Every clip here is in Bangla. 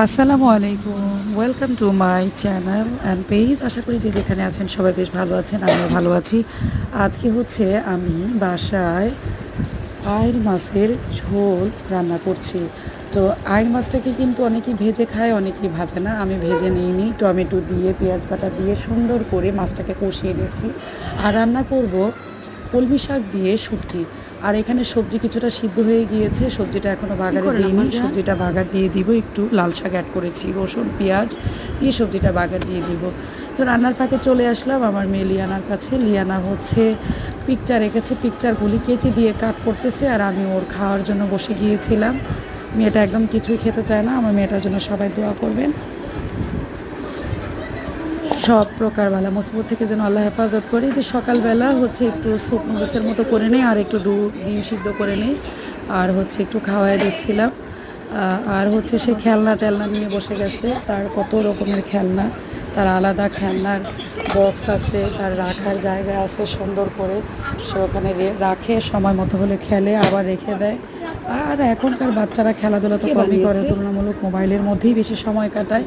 আসসালামু আলাইকুম, welcome to my channel and page. আশা করি যে যেখানে আছেন সবাই বেশ ভালো আছেন, আমিও ভালো আছি। আজকে হচ্ছে আমি বাসায় আইড় মাছের ঝোল রান্না করছি। তো আইড় মাছটাকে কিন্তু অনেকেই ভেজে খায়, অনেকেই ভাজে না। আমি ভেজে নিইনি, টমেটো দিয়ে পেঁয়াজ বাটা দিয়ে সুন্দর করে মাছটাকে কষিয়ে নিয়েছি। আর রান্না করব কলমি শাক দিয়ে শুটকি। আর এখানে সবজি কিছুটা সিদ্ধ হয়ে গিয়েছে, সবজিটা এখনও বাগারে দিইনি। সবজিটা বাগার দিয়ে দিব, একটু লাল শাক অ্যাড করেছি, রসুন পেঁয়াজ দিয়ে সবজিটা বাগার দিয়ে দিব। তো রান্নার ফাঁকে চলে আসলাম আমার মেয়ে লিয়ানার কাছে। লিয়ানা হচ্ছে পিকচার এঁকেছে, পিকচারগুলি কেচি দিয়ে কাট করতেছে, আর আমি ওর খাওয়ার জন্য বসে গিয়েছিলাম। মেয়েটা একদম কিছুই খেতে চায় না, আমার মেয়েটার জন্য সবাই দোয়া করবেন। সব প্রকার বালা মুসিবত থেকে যেন আল্লাহ হেফাজত করে। যে সকালবেলা হচ্ছে একটু স্যুপ নুডলসের মতো করে নেই, আর একটু ডিম সিদ্ধ করে নেই, আর হচ্ছে একটু খাওয়াই দিচ্ছিলাম। আর হচ্ছে সে খেলনা টেলনা নিয়ে বসে গেছে, তার কত রকমের খেলনা, তার আলাদা খেলনার বক্স আছে, তার রাখার জায়গা আছে সুন্দর করে। সে ওখানে রাখে, সময় মতো হলে খেলে, আবার রেখে দেয়। আর এখনকার বাচ্চারা খেলাধুলা তো কমই করে, তুলনামূলক মোবাইলের মধ্যেই বেশি সময় কাটায়।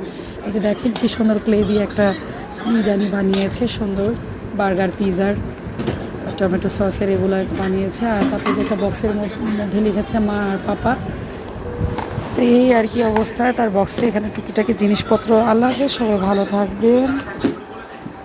এই যে দেখেন কি সুন্দর ক্লে দিয়ে একটা কী জানি বানিয়েছে, সুন্দর বার্গার পিজার টমেটো সসের এগুলো বানিয়েছে। আর তাতে যে একটা বক্সের মধ্যে লিখেছে মা আর পাপা। তো এই আর কি অবস্থা তার বক্সে, এখানে টুকিটাকি জিনিসপত্র। আল্লাহ হাফেজ, সবাই ভালো থাকবেন।